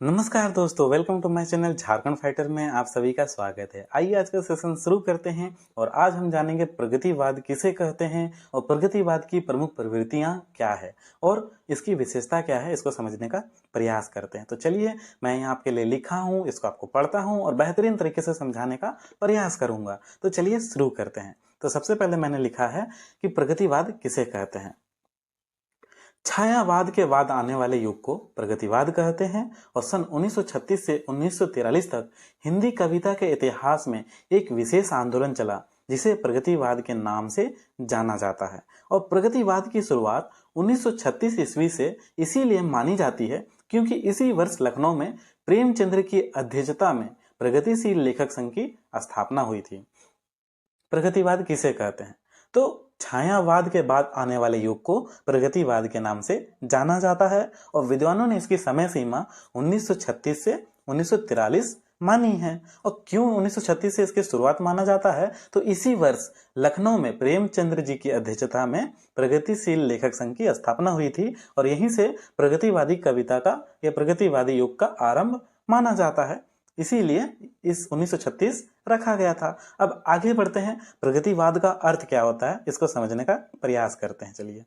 नमस्कार दोस्तों, welcome to my channel Jharkhand fighter में आप सभी का स्वागत है। आइए आज का सेशन शुरू करते हैं और आज हम जानेंगे प्रगतिवाद किसे कहते हैं और प्रगतिवाद की प्रमुख प्रवृत्तियां क्या है और इसकी विशेषता क्या है, इसको समझने का प्रयास करते हैं। तो चलिए, मैं यहाँ आपके लिए लिखा हूँ, इसको आपको पढ़ता हूँ और बेहतरीन तरीके से समझाने का प्रयास करूंगा। तो चलिए शुरू करते हैं। तो सबसे पहले मैंने लिखा है कि प्रगतिवाद किसे कहते हैं। छायावाद के बाद आने वाले युग को प्रगतिवाद कहते हैं और सन 1936 से 1943 तक हिंदी कविता के इतिहास में एक विशेष आंदोलन चला जिसे प्रगतिवाद के नाम से जाना जाता है। और प्रगतिवाद की शुरुआत 1936 ईस्वी से इसीलिए मानी जाती है क्योंकि इसी वर्ष लखनऊ में प्रेमचंद्र की अध्यक्षता में प्रगतिशील लेखक संघ की स्थापना हुई थी। प्रगतिवाद किसे कहते हैं? तो छायावाद के बाद आने वाले युग को प्रगतिवाद के नाम से जाना जाता है और विद्वानों ने इसकी समय सीमा 1936 से 1943 मानी है। और क्यों 1936 से इसकी शुरुआत माना जाता है? तो इसी वर्ष लखनऊ में प्रेमचंद्र जी की अध्यक्षता में प्रगतिशील लेखक संघ की स्थापना हुई थी और यहीं से प्रगतिवादी कविता का या प्रगतिवादी युग का आरंभ माना जाता है। इसीलिए इस 1936 रखा गया था। अब आगे बढ़ते हैं, प्रगतिवाद का अर्थ क्या होता है इसको समझने का प्रयास करते हैं। चलिए,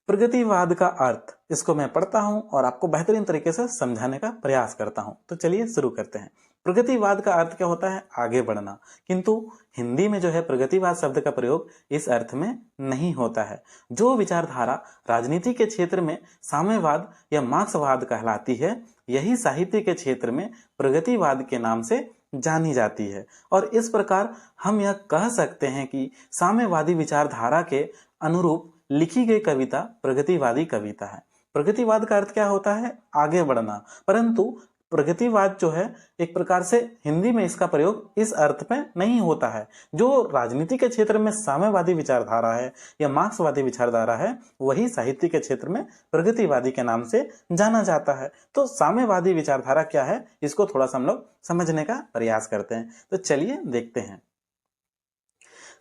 प्रगतिवाद का अर्थ, इसको मैं पढ़ता हूं और आपको बेहतरीन तरीके से समझाने का प्रयास करता हूं। तो चलिए शुरू करते हैं। प्रगतिवाद का अर्थ क्या होता है? आगे बढ़ना। किंतु हिंदी में जो है प्रगतिवाद शब्द का प्रयोग इस अर्थ में नहीं होता है। जो विचारधारा राजनीति के क्षेत्र में साम्यवाद या मार्क्सवाद कहलाती है, यही साहित्य के क्षेत्र में प्रगतिवाद के नाम से जानी जाती है। और इस प्रकार हम यह कह सकते हैं कि साम्यवादी विचारधारा के अनुरूप लिखी गई कविता प्रगतिवादी कविता है। प्रगतिवाद का अर्थ क्या होता है? आगे बढ़ना। परंतु प्रगतिवाद जो है एक प्रकार से हिंदी में इसका प्रयोग इस अर्थ में नहीं होता है। जो राजनीति के क्षेत्र में साम्यवादी विचारधारा है या मार्क्सवादी विचारधारा है, वही साहित्य के क्षेत्र में प्रगतिवादी के नाम से जाना जाता है। तो साम्यवादी विचारधारा क्या है, इसको थोड़ा सा हम लोग समझने का प्रयास करते हैं। तो चलिए देखते हैं।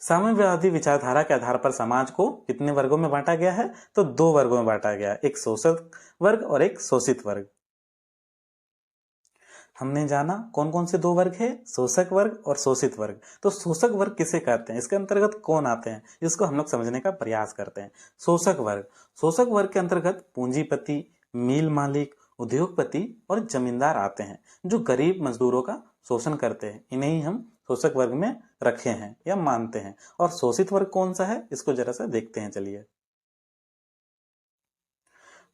साम्यवादी विचारधारा के आधार पर समाज को कितने वर्गों में बांटा गया है? तो दो वर्गों में बांटा गया है, एक शोषक वर्ग और एक शोषित वर्ग। हमने जाना कौन कौन से दो वर्ग है, शोषक वर्ग और शोषित वर्ग। तो शोषक वर्ग किसे कहते हैं, इसके अंतर्गत कौन आते हैं, इसको हम लोग समझने का प्रयास करते हैं। शोषक वर्ग के अंतर्गत पूंजीपति, मिल मालिक, उद्योगपति और जमींदार आते हैं जो गरीब मजदूरों का शोषण करते हैं। इन्हें ही हम शोषक वर्ग में रखे हैं या मानते हैं। और शोषित वर्ग कौन सा है, इसको जरा सा देखते हैं। चलिए,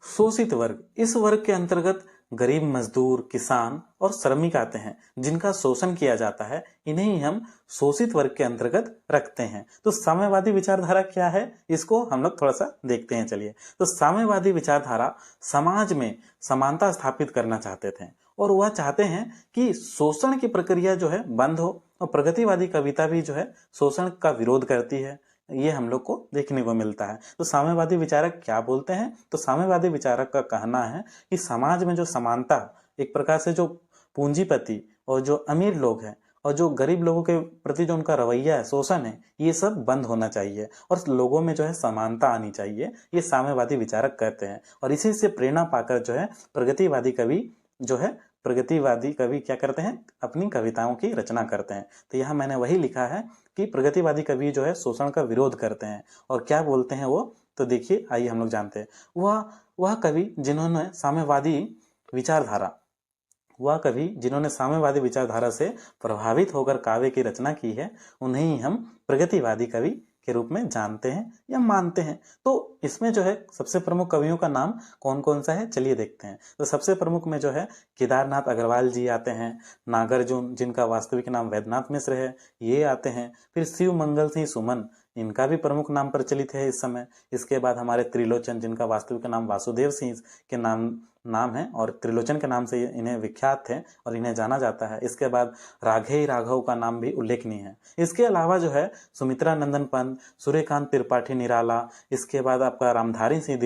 शोषित वर्ग, इस वर्ग के अंतर्गत गरीब मजदूर, किसान और श्रमिक आते हैं जिनका शोषण किया जाता है। इन्हें ही हम शोषित वर्ग के अंतर्गत रखते हैं। तो साम्यवादी विचारधारा क्या है, इसको हम लोग थोड़ा सा देखते हैं। चलिए, तो साम्यवादी विचारधारा समाज में समानता स्थापित करना चाहते थे और वह चाहते हैं कि शोषण की प्रक्रिया जो है बंद हो। और प्रगतिवादी कविता भी जो है शोषण का विरोध करती है, ये हम लोग को देखने को मिलता है। तो साम्यवादी विचारक क्या बोलते हैं? तो साम्यवादी विचारक का कहना है कि समाज में जो समानता, एक प्रकार से जो पूंजीपति और जो अमीर लोग हैं और जो गरीब लोगों के प्रति जो उनका रवैया है, शोषण है, ये सब बंद होना चाहिए और लोगों में जो है समानता आनी चाहिए, ये साम्यवादी विचारक कहते हैं। और इसी से प्रेरणा पाकर जो है प्रगतिवादी कवि क्या करते हैं, अपनी कविताओं की रचना करते हैं। तो यहाँ मैंने वही लिखा है कि प्रगतिवादी कवि जो है शोषण का विरोध करते हैं। और क्या बोलते हैं वो, तो देखिए, आइए हम लोग जानते हैं। वह कवि जिन्होंने साम्यवादी विचारधारा से प्रभावित होकर काव्य की रचना की है, उन्हें ही हम प्रगतिवादी कवि के रूप में जानते हैं या मानते हैं। तो इसमें जो है सबसे प्रमुख कवियों का नाम कौन कौन सा है, चलिए देखते हैं। तो सबसे प्रमुख में जो है केदारनाथ अग्रवाल जी आते हैं, नागार्जुन जिनका वास्तविक नाम वैद्यनाथ मिश्र है, ये आते हैं। फिर शिव मंगल सिंह सुमन, इनका भी प्रमुख नाम प्रचलित है इस समय। इसके बाद हमारे त्रिलोचन, जिनका वास्तविक नाम वासुदेव सिंह के नाम है और त्रिलोचन के नाम से इन्हें विख्यात थे और इन्हें जाना जाता है। इसके बाद राघेय राघव का नाम भी उल्लेखनीय है। इसके अलावा जो है सुमित्रा नंदन पंत, सूर्यकांत त्रिपाठी निराला, इसके बाद आपका रामधारी सिंह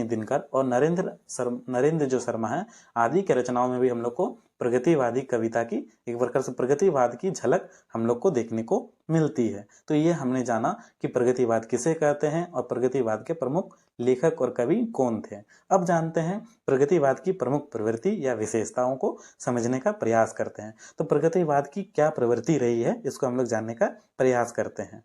दिनकर और नरेंद्र जो शर्मा है, आदि के रचनाओं में भी हम लोग को प्रगतिवादी कविता की एक प्रकार से प्रगतिवाद की झलक हम लोग को देखने को मिलती है। तो ये हमने जाना कि प्रगतिवाद किसे कहते हैं और प्रगतिवाद के प्रमुख लेखक और कवि कौन थे। अब जानते हैं प्रगतिवाद की प्रमुख प्रवृत्ति या विशेषताओं को समझने का प्रयास करते हैं। तो प्रगतिवाद की क्या प्रवृत्ति रही है, इसको हम लोग जानने का प्रयास करते हैं।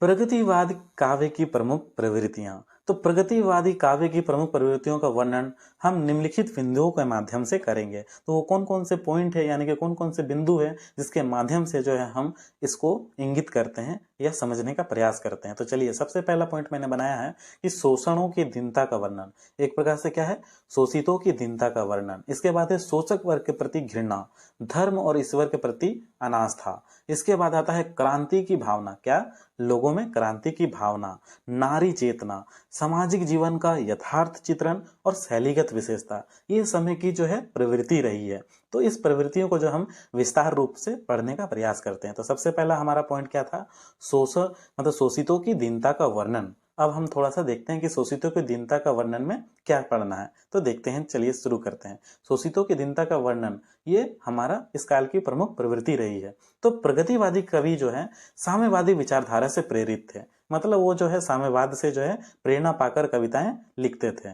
प्रगतिवाद काव्य की प्रमुख प्रवृत्तियां। तो प्रगतिवादी काव्य की प्रमुख प्रवृत्तियों का वर्णन हम निम्नलिखित बिंदुओं के माध्यम से करेंगे। तो वो कौन कौन से पॉइंट है, यानी कि कौन कौन से बिंदु है जिसके माध्यम से जो है हम इसको इंगित करते हैं या समझने का प्रयास करते हैं। तो चलिए, सबसे पहला पॉइंट मैंने बनाया है कि शोषणों की दीनता का वर्णन। एक प्रकार से क्या है, शोषितों की दीनता का वर्णन। इसके बाद है शोषक वर्ग के प्रति घृणा, धर्म और ईश्वर के प्रति अनास्था। इसके बाद आता है क्रांति की भावना, क्या, लोगों में क्रांति की भावना, नारी चेतना, सामाजिक जीवन का यथार्थ चित्रण और शैलीगत विशेषता। ये समय की जो है प्रवृत्ति रही है। तो इस प्रवृत्तियों को जो हम विस्तार रूप से पढ़ने का प्रयास करते हैं। तो सबसे पहला हमारा पॉइंट क्या था, शोषण मतलब शोषितों की दीनता का वर्णन। अब हम थोड़ा सा देखते हैं कि शोषितों की दीनता का वर्णन में क्या पढ़ना है। तो देखते हैं, चलिए शुरू करते हैं। शोषितों की दीनता का वर्णन, ये हमारा इस काल की प्रमुख प्रवृत्ति रही है। तो प्रगतिवादी कवि जो है साम्यवादी विचारधारा से प्रेरित थे, मतलब वो जो है साम्यवाद से जो है प्रेरणा पाकर कविताएं लिखते थे।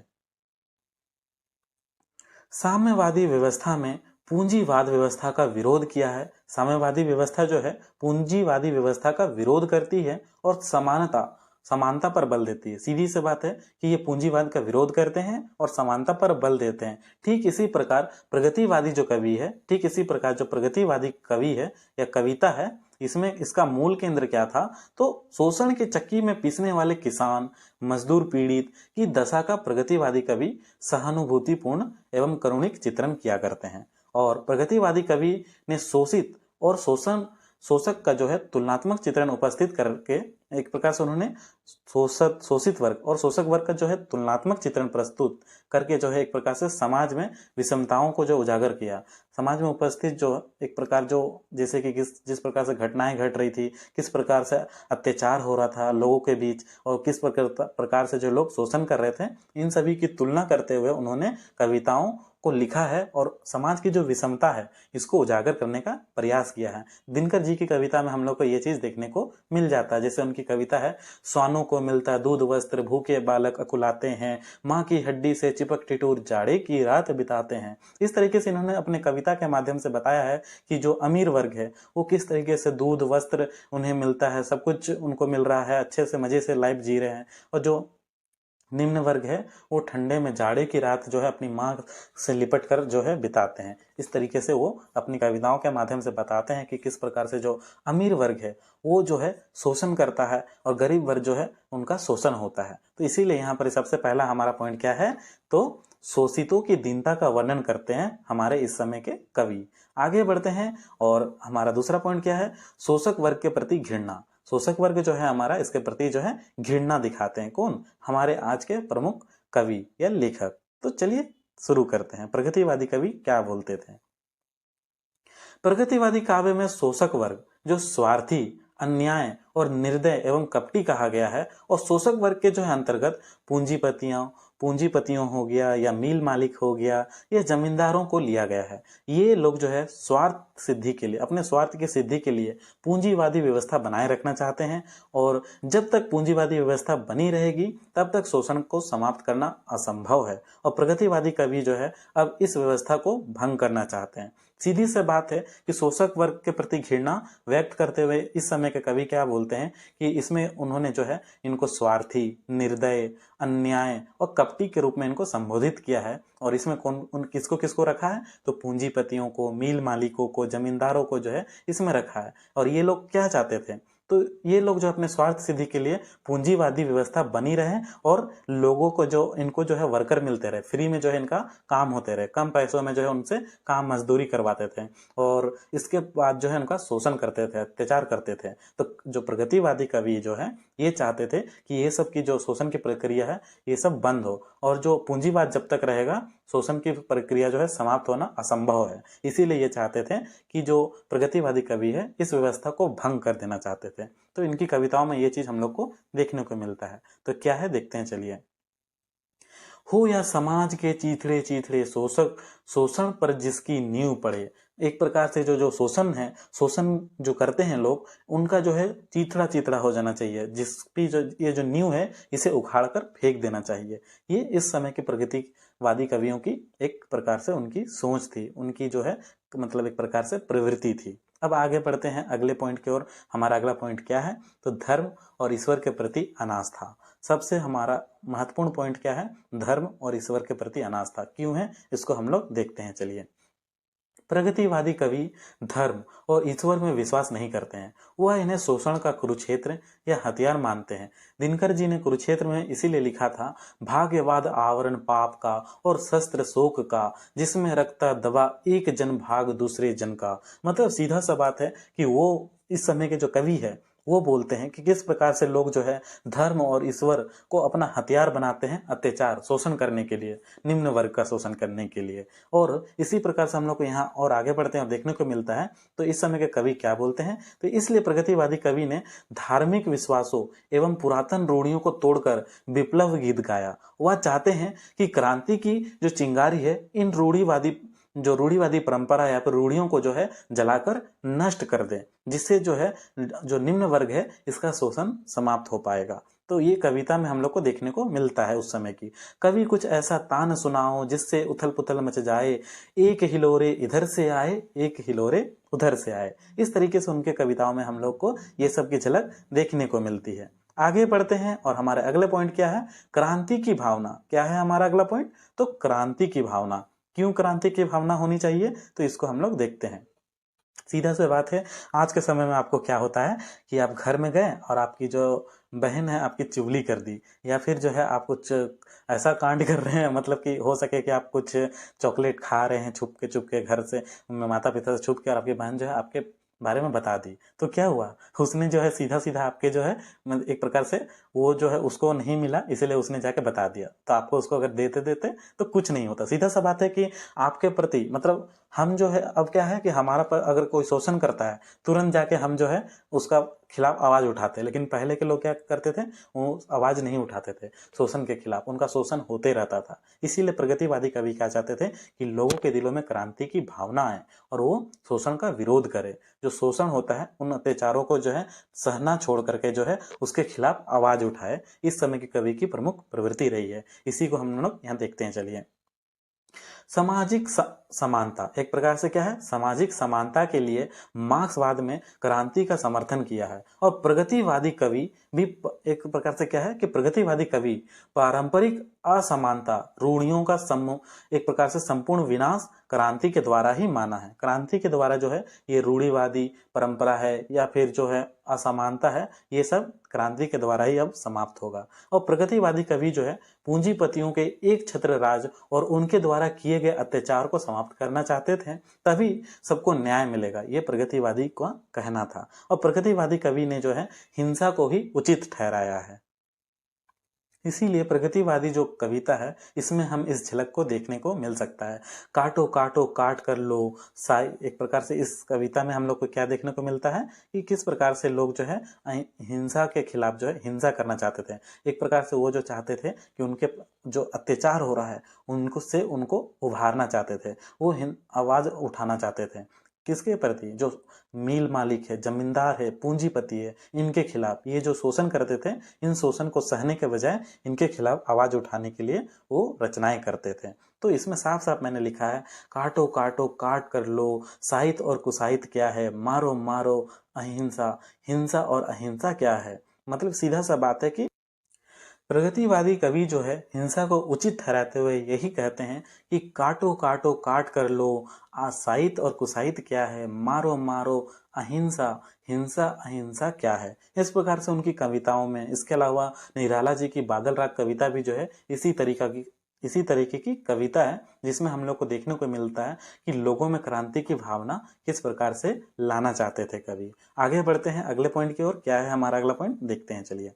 साम्यवादी व्यवस्था में पूंजीवाद व्यवस्था का विरोध किया है। साम्यवादी व्यवस्था जो है पूंजीवादी व्यवस्था का विरोध करती है और समानता पर बल देती है। सीधी सी बात है कि ये पूंजीवाद का विरोध करते हैं और समानता पर बल देते हैं। ठीक इसी प्रकार प्रगतिवादी जो कवि है, ठीक इसी प्रकार जो प्रगतिवादी कवि है या कविता है, इसमें इसका मूल केंद्र क्या था, तो शोषण के चक्की में पीसने वाले किसान, मजदूर पीड़ित की दशा का प्रगतिवादी कवि सहानुभूतिपूर्ण एवं करुणिक चित्रण किया करते हैं। और प्रगतिवादी कवि ने शोषित और शोषक का जो है तुलनात्मक चित्रण उपस्थित करके एक प्रकार से उन्होंने शोषित वर्ग और शोषक वर्ग का जो है तुलनात्मक चित्रण प्रस्तुत करके जो है एक प्रकार से समाज में विषमताओं को जो उजागर किया। समाज में उपस्थित जो एक प्रकार जो जैसे कि जिस प्रकार से घटनाएं घट रही थी, किस प्रकार से अत्याचार हो रहा था लोगों के बीच और किस प्रकार से जो लोग शोषण कर रहे थे, इन सभी की तुलना करते हुए उन्होंने कविताओं को लिखा है और समाज की जो विषमता है इसको उजागर करने का प्रयास किया है। दिनकर जी की कविता में हम लोग को ये चीज देखने को मिल जाता है। जैसे उनकी कविता है, स्वानों को मिलता दूध वस्त्र, भूखे बालक अकुलाते हैं, माँ की हड्डी से चिपक टिटूर जाड़े की रात बिताते हैं। इस तरीके से इन्होंने अपने कविता के माध्यम से बताया है कि जो अमीर वर्ग है वो किस तरीके से दूध वस्त्र उन्हें मिलता है, सब कुछ उनको मिल रहा है, अच्छे से मजे से लाइफ जी रहे हैं, और जो निम्न वर्ग है वो ठंडे में जाड़े की रात जो है अपनी माँ से लिपट कर जो है बिताते हैं। इस तरीके से वो अपनी कविताओं के माध्यम से बताते हैं कि किस प्रकार से जो अमीर वर्ग है वो जो है शोषण करता है और गरीब वर्ग जो है उनका शोषण होता है। तो इसीलिए यहाँ पर सबसे पहला हमारा पॉइंट क्या है, तो शोषितों की दीनता का वर्णन करते हैं हमारे इस समय के कवि। आगे बढ़ते हैं और हमारा दूसरा पॉइंट क्या है, शोषक वर्ग के प्रति घृणा। शोषक वर्ग जो है हमारा इसके प्रति जो है घृणा दिखाते हैं, कौन, हमारे आज के प्रमुख कवि या लेखक। तो चलिए शुरू करते हैं, प्रगतिवादी कवि क्या बोलते थे। प्रगतिवादी काव्य में शोषक वर्ग जो स्वार्थी, अन्याय और निर्दय एवं कपटी कहा गया है, और शोषक वर्ग के जो है अंतर्गत पूंजीपतियों हो गया या मिल मालिक हो गया या जमींदारों को लिया गया है। ये लोग जो है स्वार्थ सिद्धि के लिए, अपने स्वार्थ की सिद्धि के लिए पूंजीवादी व्यवस्था बनाए रखना चाहते हैं, और जब तक पूंजीवादी व्यवस्था बनी रहेगी तब तक शोषण को समाप्त करना असंभव है। और प्रगतिवादी कवि जो है अब इस व्यवस्था को भंग करना चाहते हैं। सीधी सी बात है कि शोषक वर्ग के प्रति घृणा व्यक्त करते हुए इस समय के कवि क्या बोलते हैं कि इसमें उन्होंने जो है इनको स्वार्थी, निर्दय, अन्याय और कपटी के रूप में इनको संबोधित किया है। और इसमें किसको किसको रखा है, तो पूंजीपतियों को, मिल मालिकों को, जमींदारों को जो है इसमें रखा है। और ये लोग क्या चाहते थे, तो ये लोग जो अपने स्वार्थ सिद्धि के लिए पूंजीवादी व्यवस्था बनी रहे और लोगों को जो इनको जो है वर्कर मिलते रहे, फ्री में जो है इनका काम होते रहे, कम पैसों में जो है उनसे काम मजदूरी करवाते थे और इसके बाद जो है उनका शोषण करते थे, अत्याचार करते थे। तो जो प्रगतिवादी कवि जो है ये चाहते थे कि ये सब की जो शोषण की प्रक्रिया है ये सब बंद हो, और जो पूंजीवाद जब तक रहेगा शोषण की प्रक्रिया जो है समाप्त होना असंभव है। इसीलिए ये चाहते थे कि जो प्रगतिवादी कवि है इस व्यवस्था को भंग कर देना चाहते थे। तो इनकी कविताओं में ये चीज हम लोग को देखने को मिलता है। तो क्या है देखते हैं, चलिए। हो या समाज के चीथड़े चीथड़े शोषक, शोषण पर जिसकी नींव पड़े, एक प्रकार से जो शोषण है, शोषण जो करते हैं लोग, उनका जो है चिथड़ा चिथड़ा हो जाना चाहिए, जिसकी जो ये जो नींव है इसे उखाड़ कर फेंक देना चाहिए। ये इस समय के प्रगतिवादी कवियों की एक प्रकार से उनकी सोच थी, उनकी जो है मतलब एक प्रकार से प्रवृत्ति थी। अब आगे बढ़ते हैं अगले पॉइंट की ओर। हमारा अगला पॉइंट क्या है? तो धर्म और ईश्वर के प्रति अनास्था। सबसे हमारा महत्वपूर्ण पॉइंट क्या है? धर्म और ईश्वर के प्रति अनास्था क्यों है, इसको हम लोग देखते हैं। चलिए, प्रगतिवादी कवि धर्म और ईश्वर में विश्वास नहीं करते हैं, वह इन्हें शोषण का कुरुक्षेत्र या हथियार मानते हैं। दिनकर जी ने कुरुक्षेत्र में इसीलिए लिखा था, भाग्यवाद आवरण पाप का और शस्त्र शोक का, जिसमें रखता दबा एक जन भाग दूसरे जन का। मतलब सीधा सा बात है कि वो इस समय के जो कवि है वो बोलते हैं कि किस प्रकार से लोग जो है धर्म और ईश्वर को अपना हथियार बनाते हैं अत्याचार शोषण करने के लिए, निम्न वर्ग का शोषण करने के लिए। और इसी प्रकार से हम लोग को यहाँ और आगे बढ़ते हैं और देखने को मिलता है तो इस समय के कवि क्या बोलते हैं। तो इसलिए प्रगतिवादी कवि ने धार्मिक विश्वासों एवं पुरातन रूढ़ियों को तोड़कर विप्लव गीत गाया। वह चाहते हैं कि क्रांति की जो चिंगारी है इन रूढ़िवादी परंपरा या फिर रूढ़ियों को जो है जलाकर नष्ट कर दें, जिससे जो है जो निम्न वर्ग है इसका शोषण समाप्त हो पाएगा। तो ये कविता में हम लोग को देखने को मिलता है उस समय की। कवि कुछ ऐसा तान सुनाओ जिससे उथल पुथल मच जाए, एक हिलोरे इधर से आए एक हिलोरे उधर से आए। इस तरीके से उनके कविताओं में हम लोग को ये सब की झलक देखने को मिलती है। आगे बढ़ते हैं और हमारे अगले पॉइंट क्या है? क्रांति की भावना। क्या है हमारा अगला पॉइंट? तो क्रांति की भावना। क्यों क्रांति की भावना होनी चाहिए, तो इसको हम लोग देखते हैं। सीधा सी बात है, आज के समय में आपको क्या होता है कि आप घर में गए और आपकी जो बहन है आपकी चुगली कर दी, या फिर जो है आप कुछ ऐसा कांड कर रहे हैं, मतलब कि हो सके कि आप कुछ चॉकलेट खा रहे हैं छुप के घर से, माता पिता से छुप के, और आपकी बहन जो है आपके बारे में बता दी। तो क्या हुआ, उसने जो है सीधा सीधा आपके जो है एक प्रकार से वो जो है उसको नहीं मिला, इसलिए उसने जाके बता दिया। तो आपको उसको अगर देते देते तो कुछ नहीं होता। सीधा सा बात है कि आपके प्रति मतलब हम जो है, अब क्या है कि हमारा पर अगर कोई शोषण करता है तुरंत जाके हम जो है उसका खिलाफ आवाज उठाते हैं, लेकिन पहले के लोग क्या करते थे, वो आवाज नहीं उठाते थे शोषण के खिलाफ, उनका शोषण होते रहता था। इसीलिए प्रगतिवादी कवि क्या चाहते थे कि लोगों के दिलों में क्रांति की भावना आए और वो शोषण का विरोध करे। जो शोषण होता है उन अत्याचारों को जो है सहना छोड़ करके जो है उसके खिलाफ आवाज उठाए। इस समय के कवि की प्रमुख प्रवृत्ति रही है। इसी को हम लोग यहाँ देखते हैं। चलिए, सामाजिक समानता। एक प्रकार से क्या है, सामाजिक समानता के लिए मार्क्सवाद में क्रांति का समर्थन किया है। और प्रगतिवादी कवि भी एक प्रकार से क्या है कि प्रगतिवादी कवि पारंपरिक असमानता रूढ़ियों का एक प्रकार से संपूर्ण विनाश क्रांति के द्वारा ही माना है। क्रांति के द्वारा जो है ये रूढ़िवादी परंपरा है या फिर जो है असमानता है, ये सब क्रांति के द्वारा ही अब समाप्त होगा। और प्रगतिवादी कवि जो है पूंजीपतियों के एक छत्र राज और उनके द्वारा किए गए अत्याचार को समाप्त करना चाहते थे, तभी सबको न्याय मिलेगा, ये प्रगतिवादी का कहना था। और प्रगतिवादी कवि ने जो है हिंसा को ही उचित ठहराया है। इसीलिए प्रगतिवादी जो कविता है इसमें हम इस झलक को देखने को मिल सकता है। काटो काटो काट कर लो साई। एक प्रकार से इस कविता में हम लोग को क्या देखने को मिलता है कि किस प्रकार से लोग जो है हिंसा के खिलाफ जो है हिंसा करना चाहते थे। एक प्रकार से वो जो चाहते थे कि उनके जो अत्याचार हो रहा है उनको उभारना चाहते थे, वो आवाज उठाना चाहते थे। किसके प्रति? जो मिल मालिक है, जमींदार है, पूंजीपति है, इनके खिलाफ। ये जो शोषण करते थे, इन शोषण को सहने के बजाय इनके खिलाफ आवाज उठाने के लिए वो रचनाएं करते थे। तो इसमें साफ साफ मैंने लिखा है, काटो काटो काट कर लो, साहित्य और कुसाहित्य क्या है, मारो मारो अहिंसा, हिंसा और अहिंसा क्या है। मतलब सीधा सा बात है कि प्रगतिवादी कवि जो है हिंसा को उचित ठहराते हुए यही कहते हैं कि काटो काटो काट कर लो, साहित्य और कुसाहित्य क्या है, मारो मारो अहिंसा, हिंसा अहिंसा क्या है। इस प्रकार से उनकी कविताओं में, इसके अलावा निराला जी की बादल राग कविता भी जो है इसी तरीके की कविता है, जिसमें हम लोग को देखने को मिलता है कि लोगों में क्रांति की भावना किस प्रकार से लाना चाहते थे कवि। आगे बढ़ते हैं अगले पॉइंट की ओर। क्या है हमारा अगला पॉइंट, देखते हैं। चलिए,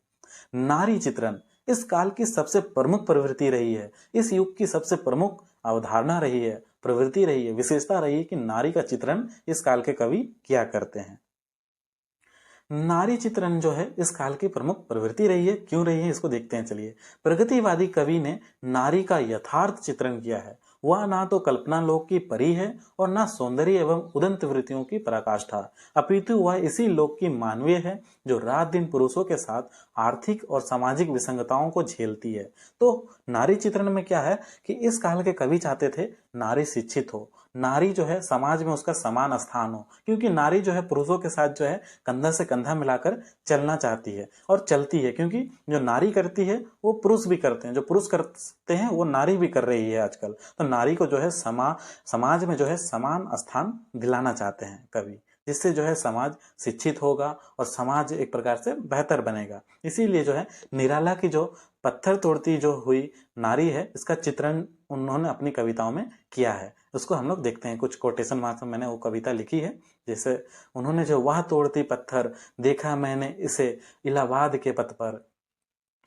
नारी चित्रण इस काल की सबसे प्रमुख प्रवृत्ति रही है। इस युग की सबसे प्रमुख अवधारणा रही है, प्रवृत्ति रही है, विशेषता रही है कि नारी का चित्रण इस काल के कवि क्या करते हैं। नारी चित्रण जो है इस काल की प्रमुख प्रवृत्ति रही है। क्यों रही है, इसको देखते हैं। चलिए, प्रगतिवादी कवि ने नारी का यथार्थ चित्रण किया है। वह ना तो कल्पना लोक की परी है और ना सौंदर्य एवं उदंत वृत्तियों की पराकाष्ठा, अपितु वह इसी लोक की मानवीय है जो रात दिन पुरुषों के साथ आर्थिक और सामाजिक विसंगताओं को झेलती है। तो नारी चित्रण में क्या है कि इस काल के कवि चाहते थे नारी शिक्षित हो, नारी जो है समाज में उसका समान स्थान हो, क्योंकि नारी जो है पुरुषों के साथ जो है कंधा से कंधा मिलाकर चलना चाहती है और चलती है, क्योंकि जो नारी करती है वो पुरुष भी करते हैं, जो पुरुष करते हैं वो नारी भी कर रही है आजकल। तो नारी को जो है समाज में जो है समान स्थान दिलाना चाहते हैं कवि, जिससे जो है समाज शिक्षित होगा और समाज एक प्रकार से बेहतर बनेगा। इसीलिए जो है निराला की जो पत्थर तोड़ती जो हुई नारी है, इसका चित्रण उन्होंने अपनी कविताओं में किया है। उसको हम लोग देखते हैं, कुछ कोटेशन मार्क्स में मैंने वो कविता लिखी है। जैसे उन्होंने जो वह तोड़ती पत्थर देखा मैंने इसे इलाहाबाद के पथ पर,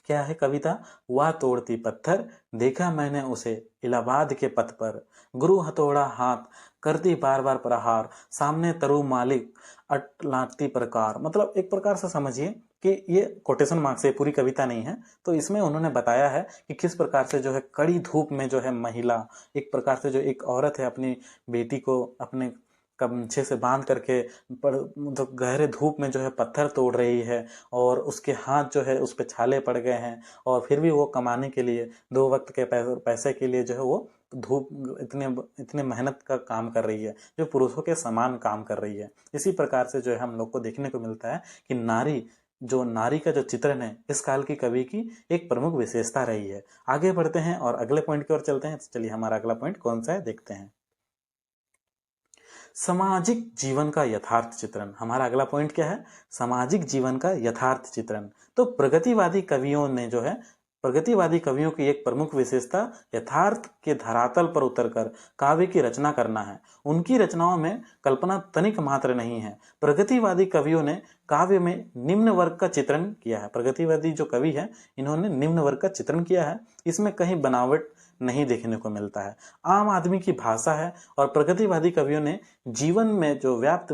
क्या है कविता, वह तोड़ती पत्थर देखा मैंने उसे इलाहाबाद के पथ पर, गुरु हथौड़ा हाथ करती बार बार प्रहार, सामने तरु मालिक अटलाती प्रकार। मतलब एक प्रकार से समझिए कि ये कोटेशन मार्क्स से पूरी कविता नहीं है, तो इसमें उन्होंने बताया है कि किस प्रकार से जो है कड़ी धूप में जो है महिला, एक प्रकार से जो एक औरत है अपनी बेटी को अपने गमछे से बांध करके मतलब गहरे धूप में जो है पत्थर तोड़ रही है, और उसके हाथ जो है उस पर छाले पड़ गए हैं, और फिर भी वो कमाने के लिए, 2 वक्त के पैसे के लिए जो है वो धूप इतने मेहनत का काम कर रही है, जो पुरुषों के समान काम कर रही है। इसी प्रकार से जो है हम लोग को देखने को मिलता है कि नारी का जो चित्रण है इस काल की कवि की एक प्रमुख विशेषता रही है। आगे बढ़ते हैं और अगले पॉइंट की ओर चलते हैं। तो चलिए हमारा अगला पॉइंट कौन सा है देखते हैं। सामाजिक जीवन का यथार्थ चित्रण। हमारा अगला पॉइंट क्या है, सामाजिक जीवन का यथार्थ चित्रण। तो प्रगतिवादी कवियों की एक प्रमुख विशेषता यथार्थ के धरातल पर उतरकर काव्य की रचना करना है। उनकी रचनाओं में कल्पना तनिक मात्र नहीं है। प्रगतिवादी कवियों ने काव्य में निम्न वर्ग का चित्रण किया है। प्रगतिवादी जो कवि है इन्होंने निम्न वर्ग का चित्रण किया है, इसमें कहीं बनावट नहीं देखने को मिलता है। आम आदमी की भाषा है, और प्रगतिवादी कवियों ने जीवन में जो व्याप्त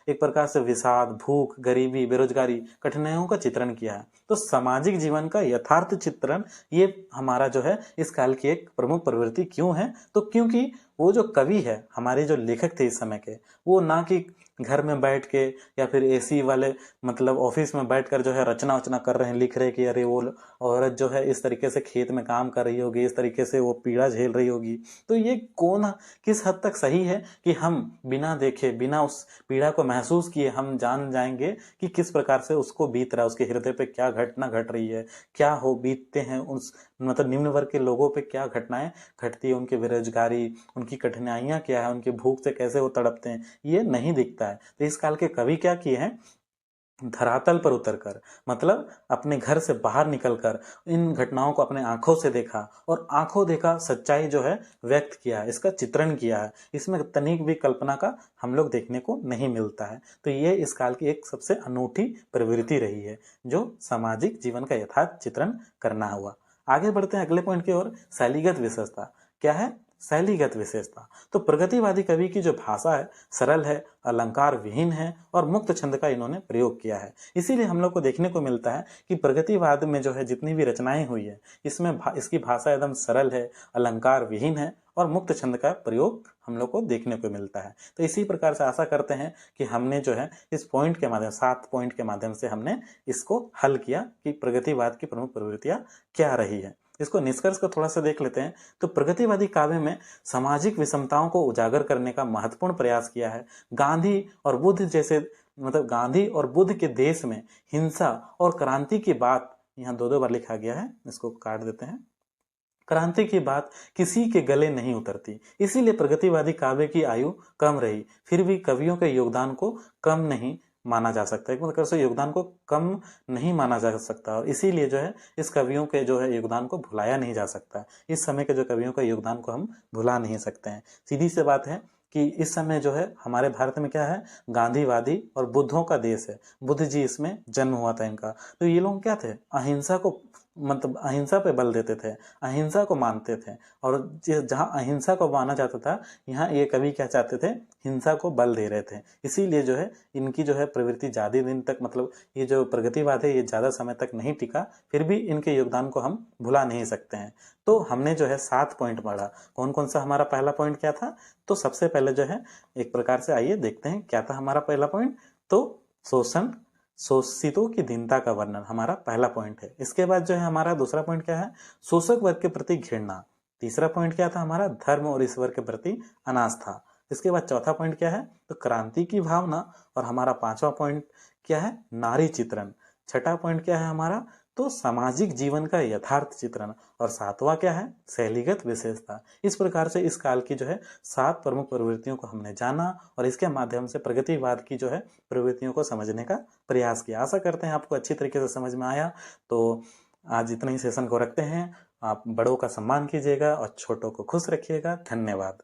एक प्रकार से विषाद, भूख, गरीबी, बेरोजगारी, कठिनाइयों का चित्रण किया है। तो सामाजिक जीवन का यथार्थ चित्रण ये हमारा जो है इस काल की एक प्रमुख प्रवृत्ति क्यों है, तो क्योंकि वो जो कवि है, हमारे जो लेखक थे इस समय के, वो ना कि घर में बैठ के या फिर एसी वाले मतलब ऑफिस में बैठकर जो है रचना वचना कर रहे हैं, लिख रहे हैं कि अरे वो औरत जो है इस तरीके से खेत में काम कर रही होगी, इस तरीके से वो पीड़ा झेल रही होगी। तो ये किस हद तक सही है कि हम बिना देखे, बिना उस पीड़ा को महसूस किए हम जान जाएंगे कि किस प्रकार से उसको बीत रहा है, उसके हृदय पे क्या घटना घट रही है, क्या हो बीतते हैं उस मतलब निम्न वर्ग के लोगों पे क्या घटनाएं घटती है, उनकी बेरोजगारी, उनकी कठिनाइयां क्या है, उनकी भूख से कैसे वो तड़पते हैं, ये नहीं दिखता है। तो इस काल के कवि क्या किए हैं, धरातल पर उतरकर मतलब अपने घर से बाहर निकलकर इन घटनाओं को अपने आंखों से देखा और आंखों देखा सच्चाई जो है व्यक्त किया है, इसका चित्रण किया है। इसमें तनिक भी कल्पना का हम लोग देखने को नहीं मिलता है। तो ये इस काल की एक सबसे अनूठी प्रवृत्ति रही है, जो सामाजिक जीवन का यथार्थ चित्रण करना हुआ। आगे बढ़ते हैं अगले पॉइंट की ओर। शैलीगत विशेषता क्या है, शैलीगत विशेषता। तो प्रगतिवादी कवि की जो भाषा है सरल है, अलंकार विहीन है और मुक्त छंद का इन्होंने प्रयोग किया है। इसीलिए हम लोग को देखने को मिलता है कि प्रगतिवाद में जो है जितनी भी रचनाएं हुई है इसमें इसकी भाषा एकदम सरल है, अलंकार विहीन है और मुक्त छंद का प्रयोग हम लोग को देखने को मिलता है। तो इसी प्रकार से आशा करते हैं कि हमने जो है इस पॉइंट के माध्यम 7 पॉइंट के माध्यम से हमने इसको हल किया कि प्रगतिवाद की प्रमुख प्रवृत्तियां क्या रही है। इसको निष्कर्ष को थोड़ा सा देख लेते हैं। तो प्रगतिवादी काव्य में सामाजिक विषमताओं को उजागर करने का महत्वपूर्ण प्रयास किया है। गांधी और बुद्ध के देश में हिंसा और क्रांति की बात, यहाँ 2 बार लिखा गया है, इसको काट देते हैं। क्रांति की बात किसी के गले नहीं उतरती, इसीलिए प्रगतिवादी काव्य की आयु कम रही, फिर भी कवियों के योगदान को कम नहीं माना जा सकता, एक प्रकार से योगदान को कम नहीं माना जा सकता, और इसीलिए जो है इस कवियों के जो है योगदान को भुलाया नहीं जा सकता। इस समय के जो कवियों का योगदान को हम भुला नहीं सकते हैं। सीधी सी बात है कि इस समय जो है हमारे भारत में क्या है, गांधीवादी और बुद्धों का देश है। बुद्ध जी इसमें जन्म हुआ था इनका। तो ये लोग क्या थे, अहिंसा को मतलब अहिंसा पे बल देते थे, अहिंसा को मानते थे। और जहाँ अहिंसा को माना जाता था, यहाँ ये कवि क्या चाहते थे, हिंसा को बल दे रहे थे। इसीलिए जो है इनकी जो है प्रवृत्ति ज़्यादा दिन तक, मतलब ये जो प्रगतिवाद है ये ज़्यादा समय तक नहीं टिका, फिर भी इनके योगदान को हम भुला नहीं सकते हैं। तो हमने जो है 7 पॉइंट पढ़ा। कौन कौन सा हमारा पहला पॉइंट क्या था? तो सबसे पहले जो है एक प्रकार से आइए देखते हैं क्या था हमारा पहला पॉइंट। तो शोषण, शोषितों की दीनता का वर्णन हमारा पहला पॉइंट है। इसके बाद जो है हमारा दूसरा पॉइंट क्या है, शोषक वर्ग के प्रति घृणा। तीसरा पॉइंट क्या था हमारा, धर्म और ईश्वर के प्रति अनास्था। इसके बाद चौथा पॉइंट क्या है, तो क्रांति की भावना। और हमारा पांचवा पॉइंट क्या है, नारी चित्रण। छठा पॉइंट क्या है हमारा, तो सामाजिक जीवन का यथार्थ चित्रण। और सातवां क्या है, शैलीगत विशेषता। इस प्रकार से इस काल की जो है 7 प्रमुख प्रवृत्तियों को हमने जाना और इसके माध्यम से प्रगतिवाद की जो है प्रवृत्तियों को समझने का प्रयास किया। आशा करते हैं आपको अच्छी तरीके से समझ में आया। तो आज इतना ही सेशन को रखते हैं। आप बड़ों का सम्मान कीजिएगा और छोटों को खुश रखिएगा। धन्यवाद।